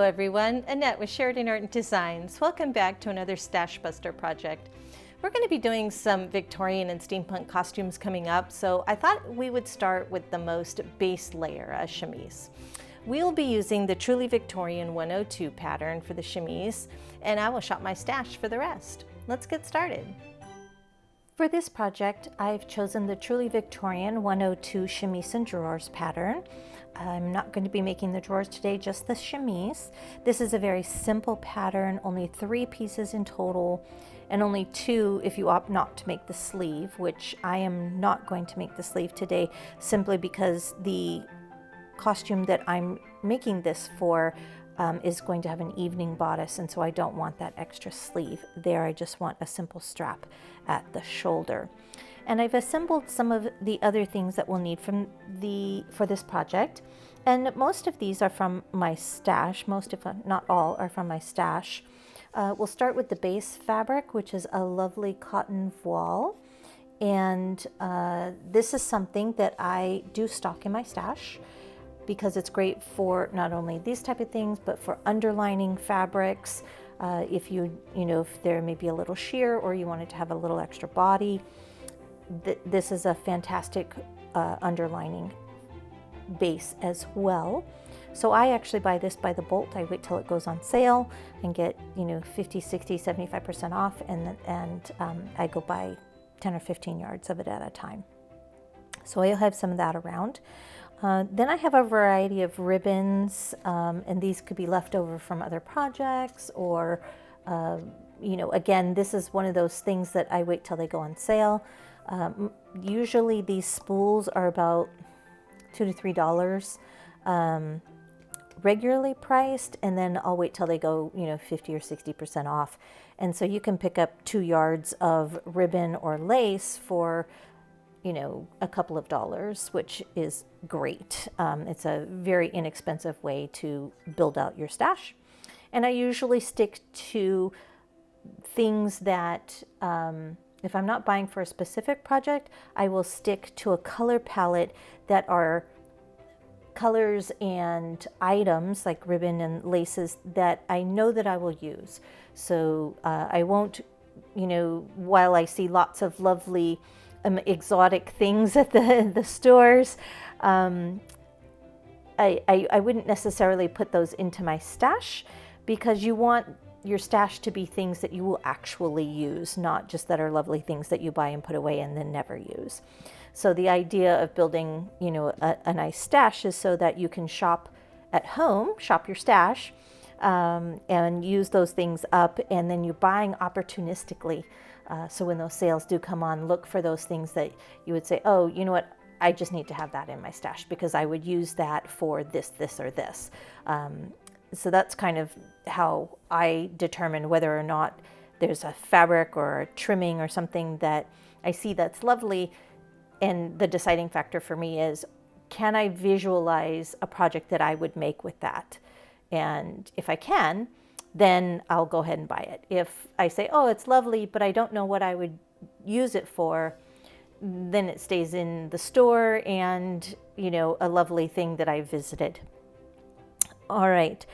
everyone, Annette with Sheridan Art and Designs. Welcome back to another Stash Buster project. We're going to be doing some Victorian and steampunk costumes coming up, so I thought we would start with the most base layer, a chemise. We'll be using the Truly Victorian 102 pattern for the chemise, and I will shop my stash for the rest. Let's get started. For this project, I've chosen the Truly Victorian 102 chemise and drawers pattern. I'm not going to be making the drawers today, just the chemise. This is a very simple pattern, only 3 pieces in total, and only 2 if you opt not to make the sleeve, which I am not going to make the sleeve today simply because the costume that I'm making this for is going to have an evening bodice, and so I don't want that extra sleeve there. I just want a simple strap at the shoulder. And I've assembled some of the other things that we'll need for this project. And most of these are from my stash. Most, if not all, are from my stash. We'll start with the base fabric, which is a lovely cotton voile. And this is something that I do stock in my stash because it's great for not only these type of things, but for underlining fabrics. If if there may be a little sheer or you want it to have a little extra body. This is a fantastic underlining base as well. So I actually buy this by the bolt. I wait till it goes on sale and get 50, 60, 75% off, and I go buy 10 or 15 yards of it at a time. So I'll have some of that around. Then I have a variety of ribbons, and these could be left over from other projects, or again, this is one of those things that I wait till they go on sale. Usually these spools are about $2 to $3 regularly priced, and then I'll wait till they go 50 or 60% off. And so you can pick up 2 yards of ribbon or lace for a couple of dollars, which is great. It's a very inexpensive way to build out your stash. And I usually stick to things that if I'm not buying for a specific project, I will stick to a color palette that are colors and items like ribbon and laces that I know that I will use. So I won't, while I see lots of lovely exotic things at the stores, I wouldn't necessarily put those into my stash, because you want your stash to be things that you will actually use, not just that are lovely things that you buy and put away and then never use. So the idea of building, a nice stash is so that you can shop at home, shop your stash, and use those things up, and then you're buying opportunistically. So when those sales do come on, look for those things that you would say, oh, you know what, I just need to have that in my stash because I would use that for this, this, or this. So that's kind of how I determine whether or not there's a fabric or a trimming or something that I see that's lovely. And the deciding factor for me is, can I visualize a project that I would make with that? And if I can, then I'll go ahead and buy it. If I say, oh, it's lovely, but I don't know what I would use it for, then it stays in the store and, a lovely thing that I visited. All right,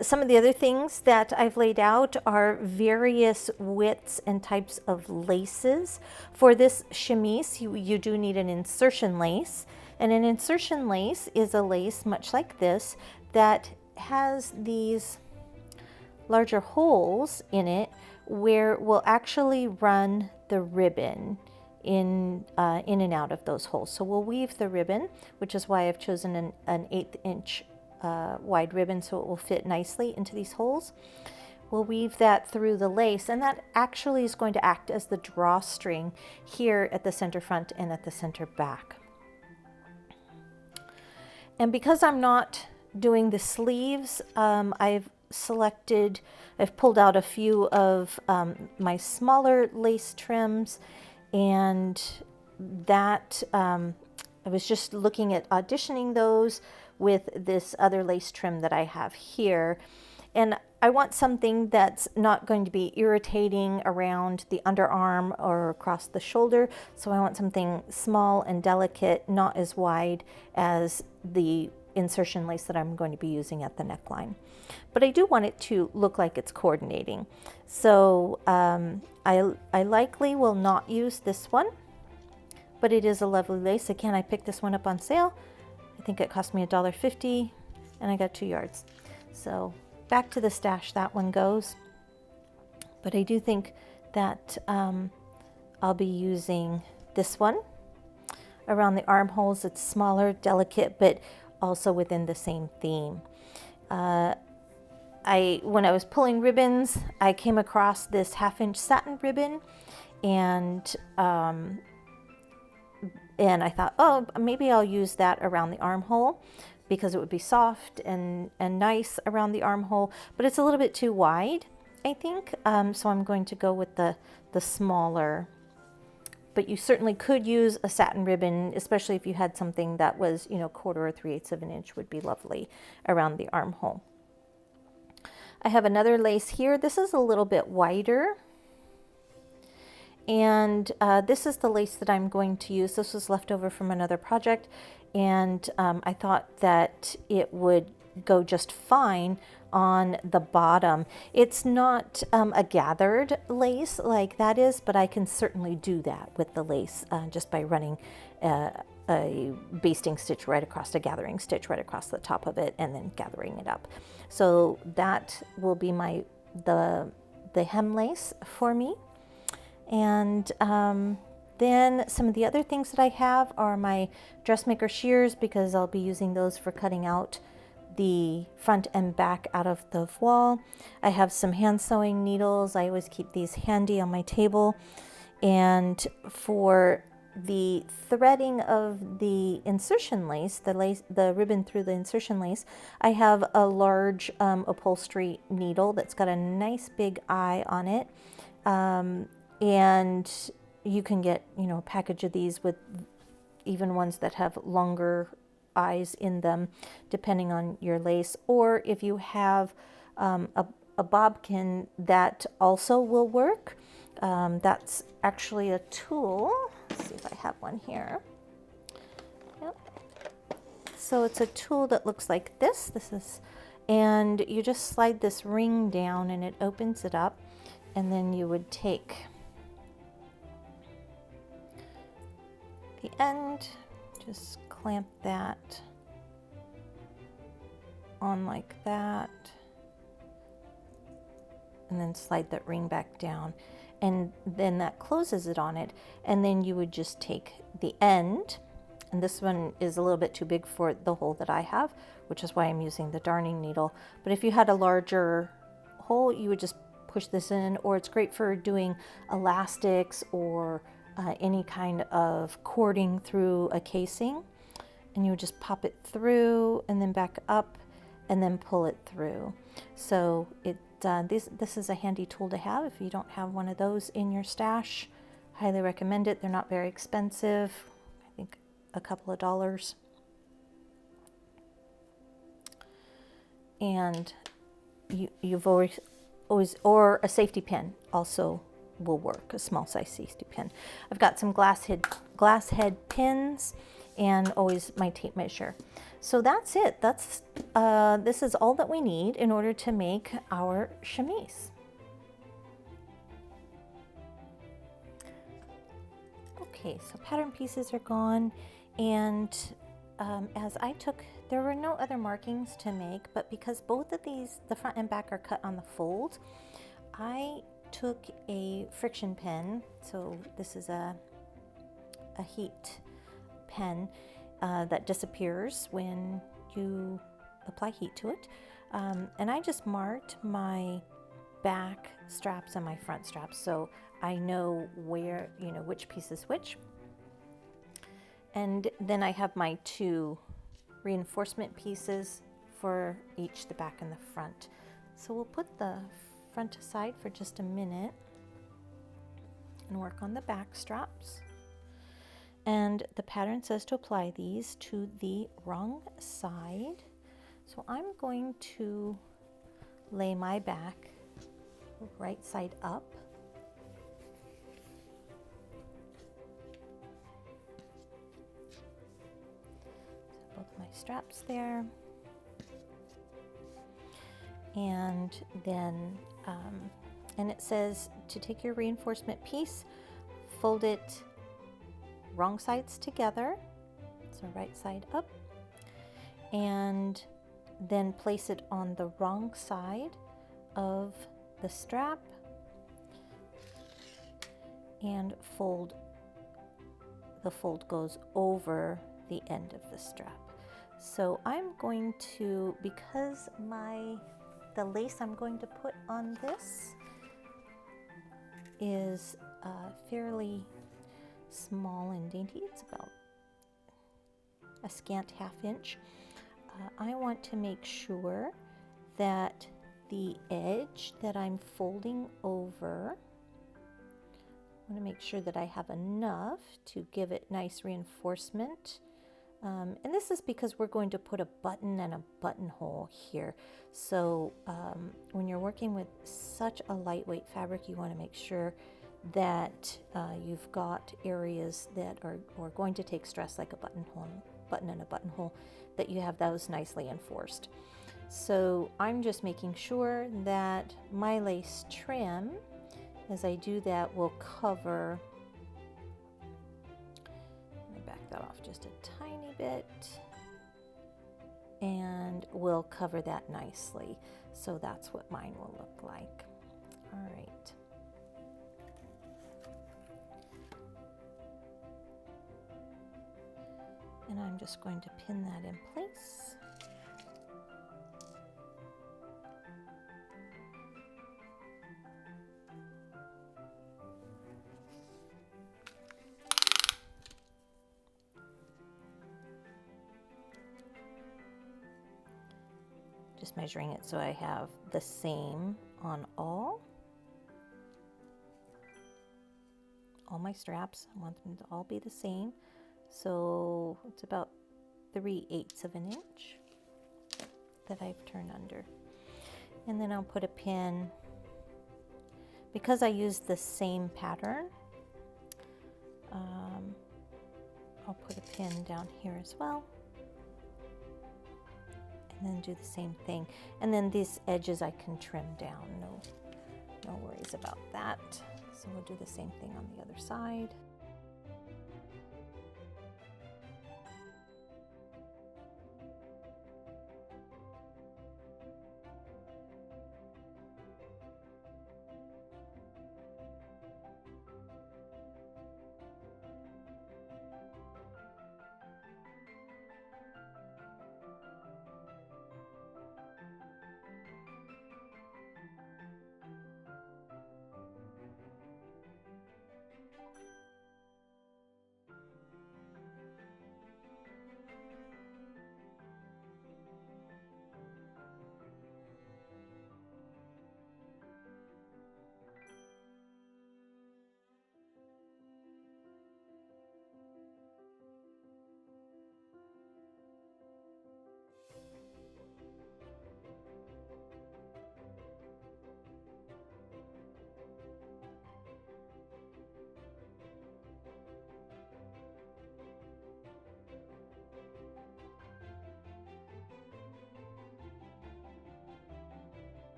some of the other things that I've laid out are various widths and types of laces. For this chemise, you do need an insertion lace. And an insertion lace is a lace much like this that has these larger holes in it where we'll actually run the ribbon in and out of those holes. So we'll weave the ribbon, which is why I've chosen an 1/8 inch wide ribbon so it will fit nicely into these holes. We'll weave that through the lace, and that actually is going to act as the drawstring here at the center front and at the center back. And because I'm not doing the sleeves, I've pulled out a few of my smaller lace trims, and that I was just looking at auditioning those with this other lace trim that I have here. And I want something that's not going to be irritating around the underarm or across the shoulder. So I want something small and delicate, not as wide as the insertion lace that I'm going to be using at the neckline. but I do want it to look like it's coordinating. So I likely will not use this one, but it is a lovely lace. Again, I picked this one up on sale. I think it cost me $1.50 and I got 2 yards. So back to the stash that one goes. But I do think that I'll be using this one around the armholes. It's smaller, delicate, but also within the same theme. When I was pulling ribbons, I came across this 1/2-inch satin ribbon, and I thought, oh, maybe I'll use that around the armhole because it would be soft and nice around the armhole, but it's a little bit too wide, I think. So I'm going to go with the smaller. But you certainly could use a satin ribbon, especially if you had something that was, 1/4 or 3/8 of an inch would be lovely around the armhole. I have another lace here. This is a little bit wider. And this is the lace that I'm going to use. This was left over from another project. And I thought that it would go just fine on the bottom. It's not a gathered lace like that is, but I can certainly do that with the lace just by running a basting stitch right across, a gathering stitch right across the top of it, and then gathering it up. So that will be the hem lace for me. And then some of the other things that I have are my dressmaker shears, because I'll be using those for cutting out the front and back out of the voile. I have some hand sewing needles. I always keep these handy on my table. And for the threading of the insertion lace, the ribbon through the insertion lace, I have a large upholstery needle that's got a nice big eye on it. And you can get, a package of these with even ones that have longer eyes in them, depending on your lace. Or if you have a bodkin, that also will work. That's actually a tool. Let's see if I have one here. Yep. So it's a tool that looks like this. And you just slide this ring down and it opens it up. And then you would take the end, just clamp that on like that, and then slide that ring back down, and then that closes it on it. And then you would just take the end, and this one is a little bit too big for the hole that I have, which is why I'm using the darning needle. But if you had a larger hole, you would just push this in, or it's great for doing elastics or any kind of cording through a casing. And you would just pop it through and then back up and then pull it through. So this is a handy tool to have if you don't have one of those in your stash. Highly recommend it. They're not very expensive. I think a couple of dollars. And you've always, or a safety pin also will work, a small size safety pin. I've got some glass head pins and always my tape measure. So that's it. This is all that we need in order to make our chemise. Okay, so pattern pieces are gone, and there were no other markings to make, but because both of these, the front and back, are cut on the fold, I took a friction pen. So this is a heat pen that disappears when you apply heat to it. And I just marked my back straps and my front straps, so I know where, which piece is which. And then I have my 2 reinforcement pieces for each the back and the front. So we'll put the front aside for just a minute and work on the back straps. And the pattern says to apply these to the wrong side. So I'm going to lay my back right side up. So both my straps there. And then, and it says to take your reinforcement piece, fold it wrong sides together, so right side up, and then place it on the wrong side of the strap and fold. The fold goes over the end of the strap. So I'm going to, because the lace I'm going to put on this is fairly small and dainty, it's about a scant ½ inch, I want to make sure that the edge that I'm folding over, I want to make sure that I have enough to give it nice reinforcement. And this is because we're going to put a button and a buttonhole here. So when you're working with such a lightweight fabric, you want to make sure that you've got areas that are going to take stress, like a button and a buttonhole, that you have those nicely enforced. So I'm just making sure that my lace trim, as I do that, will cover, let me back that off just a tiny bit, and will cover that nicely. So that's what mine will look like. All right. And I'm just going to pin that in place. Just measuring it so I have the same on all my straps. I want them to all be the same. So it's about 3/8 of an inch that I've turned under. And then I'll put a pin, because I use the same pattern, I'll put a pin down here as well. And then do the same thing. And then these edges I can trim down, no worries about that. So we'll do the same thing on the other side.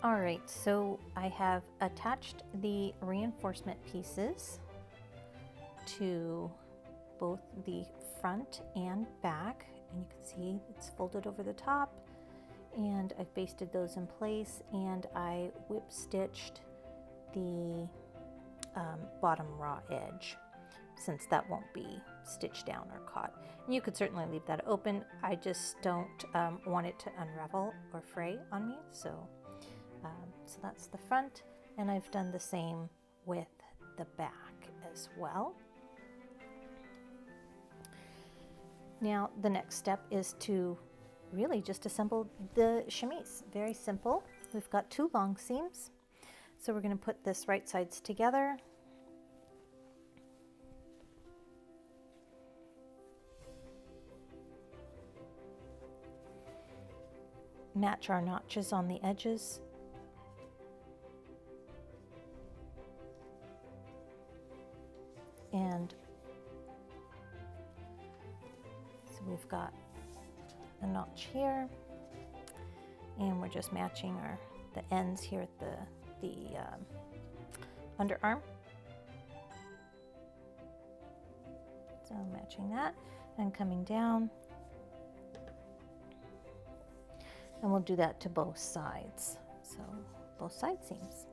All right, so I have attached the reinforcement pieces to both the front and back, and you can see it's folded over the top, and I've basted those in place, and I whip stitched the bottom raw edge, since that won't be stitched down or caught. And you could certainly leave that open. I just don't want it to unravel or fray on me, so that's the front, and I've done the same with the back as well. Now the next step is to really just assemble the chemise. Very simple. We've got 2 long seams, so we're going to put this right sides together. Match our notches on the edges. And so we've got a notch here, and we're just matching the ends here at the underarm. So matching that and coming down, and we'll do that to both sides. So both side seams.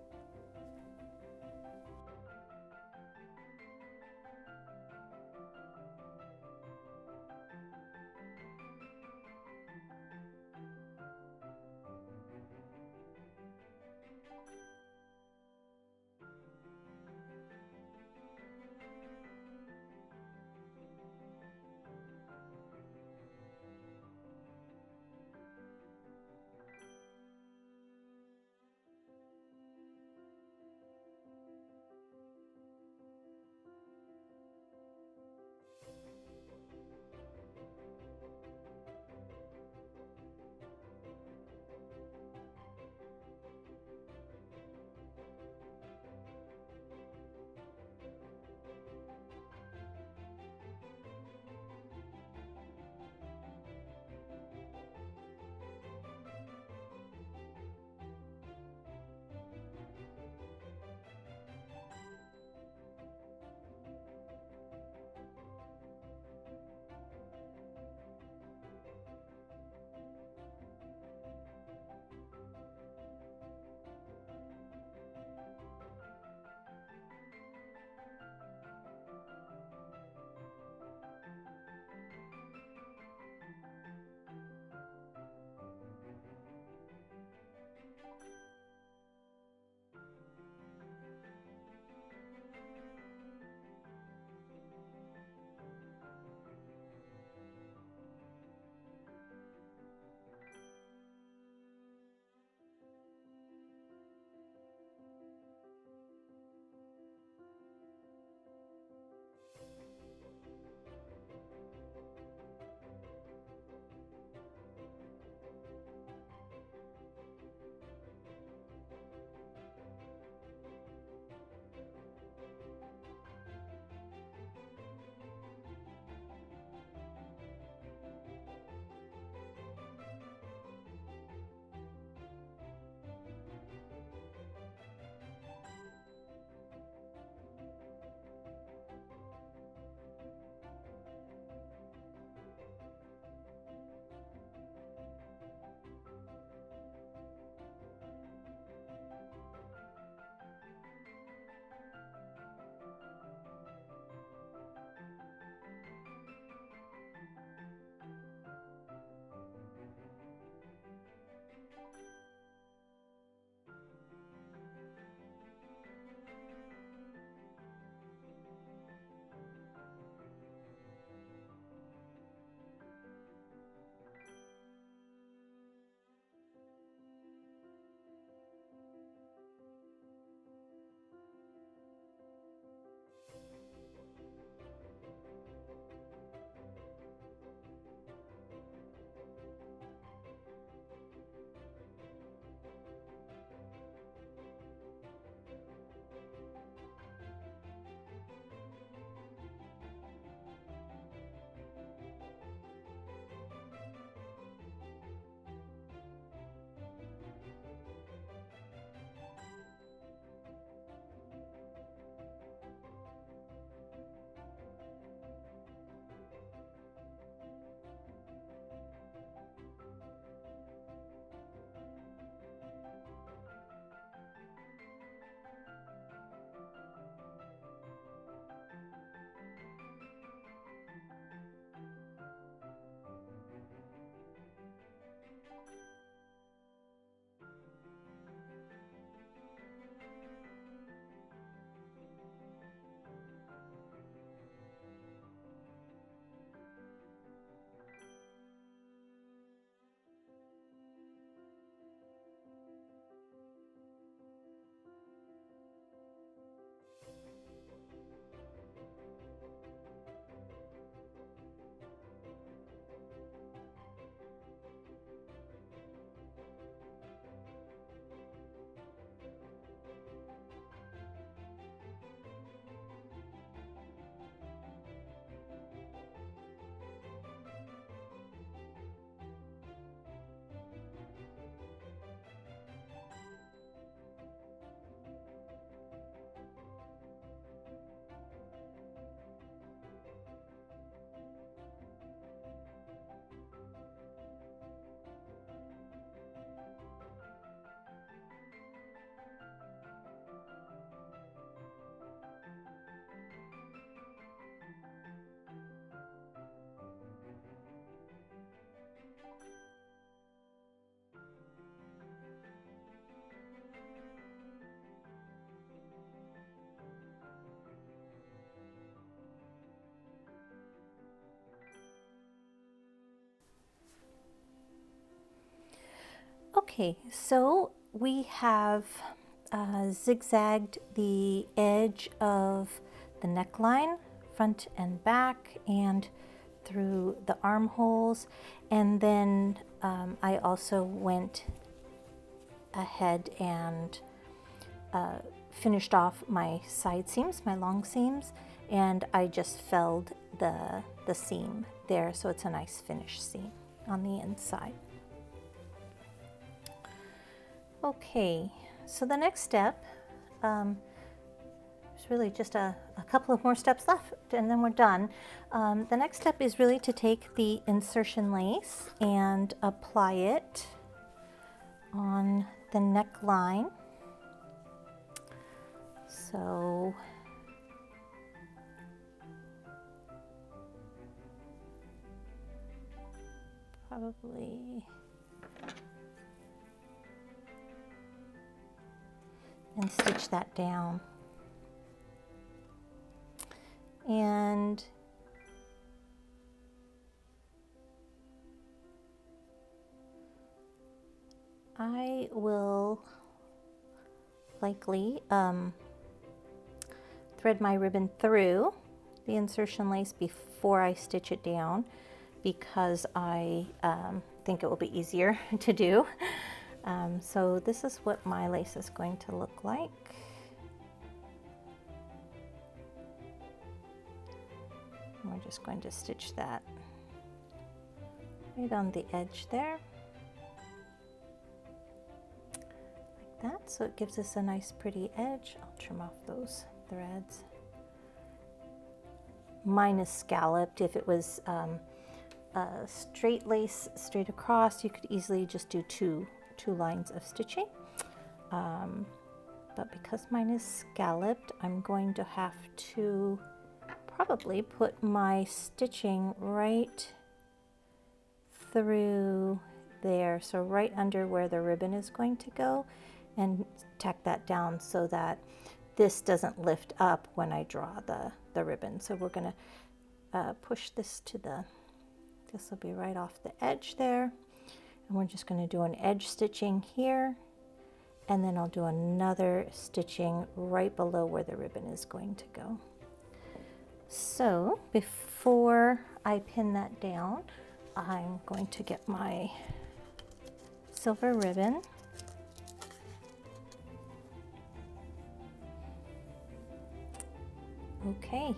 Okay, so we have zigzagged the edge of the neckline, front and back, and through the armholes, and then I also went ahead and finished off my side seams, my long seams, and I just felled the seam there, so it's a nice finished seam on the inside. Okay, so the next step, there's really just a couple of more steps left and then we're done. The next step is really to take the insertion lace and apply it on the neckline. So probably, and stitch that down. And I will likely thread my ribbon through the insertion lace before I stitch it down, because I think it will be easier to do. So this is what my lace is going to look like. And we're just going to stitch that right on the edge there, like that, so it gives us a nice pretty edge. I'll trim off those threads. Mine is scalloped. If it was straight lace straight across, you could easily just do two lines of stitching, but because mine is scalloped, I'm going to have to probably put my stitching right through there, so right under where the ribbon is going to go, and tack that down so that this doesn't lift up when I draw the ribbon. So we're going to push this to this will be right off the edge there, and we're just going to do an edge stitching here, and then I'll do another stitching right below where the ribbon is going to go. So before I pin that down, I'm going to get my silver ribbon. Okay.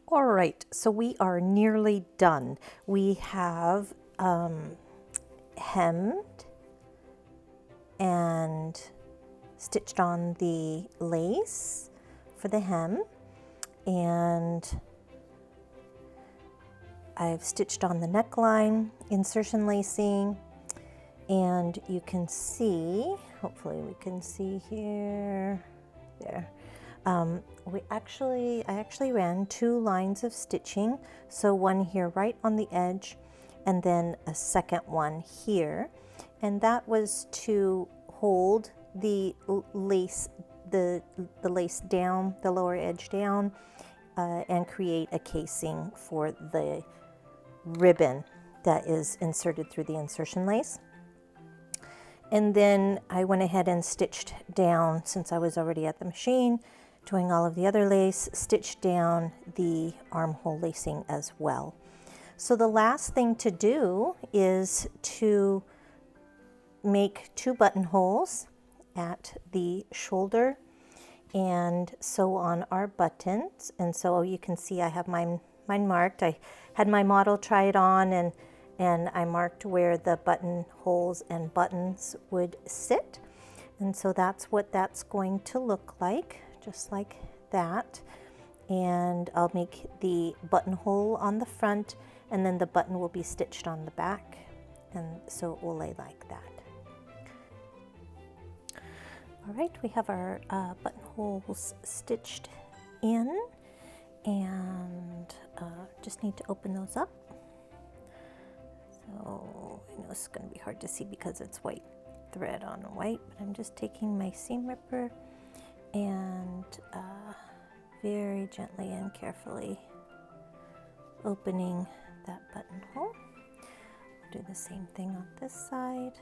All right, so we are nearly done. We have hemmed and stitched on the lace for the hem, and I've stitched on the neckline, insertion lacing, and you can see, hopefully we can see here, there. I actually ran 2 lines of stitching, so one here right on the edge, and then a second one here, and that was to hold the lace, the lace down, the lower edge down, and create a casing for the ribbon that is inserted through the insertion lace. And then I went ahead and stitched down, since I was already at the machine doing all of the other lace, stitched down the armhole lacing as well. So the last thing to do is to make 2 buttonholes at the shoulder and sew on our buttons. And so you can see I have mine mine marked. I had my model try it on, and I marked where the buttonholes and buttons would sit. And so that's what that's going to look like, just like that. And I'll make the buttonhole on the front, and then the button will be stitched on the back, and so it will lay like that. All right, we have our buttonholes stitched in, and just need to open those up. So I know it's going to be hard to see because it's white thread on white, but I'm just taking my seam ripper and very gently and carefully opening that buttonhole. Do the same thing on this side.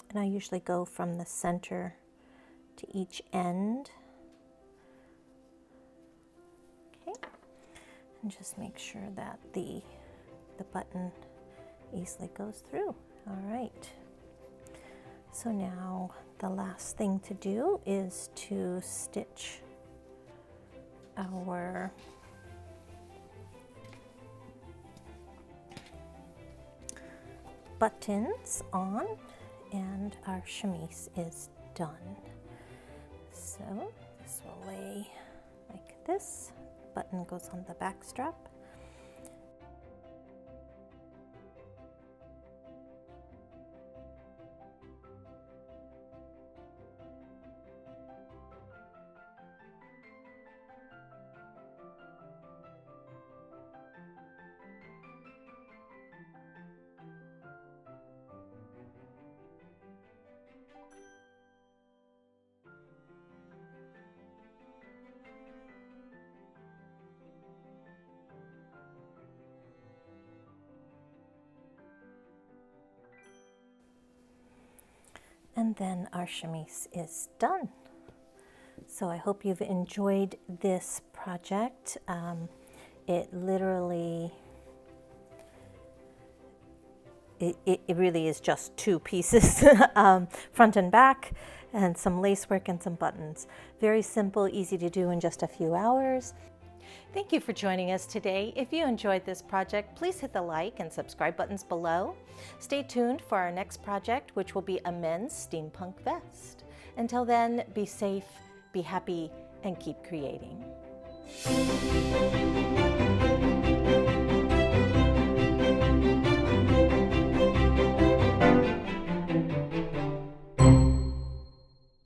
And I usually go from the center to each end. Okay, and just make sure that the button easily goes through. All right. So now the last thing to do is to stitch our buttons on, and our chemise is done. So this will lay like this. Button goes on the back strap. And then our chemise is done. So I hope you've enjoyed this project. It literally, it really is just two pieces, front and back, and some lace work and some buttons. Very simple, easy to do in just a few hours. Thank you for joining us today. If you enjoyed this project, please hit the like and subscribe buttons below. Stay tuned for our next project, which will be a men's steampunk vest. Until then, be safe, be happy, and keep creating.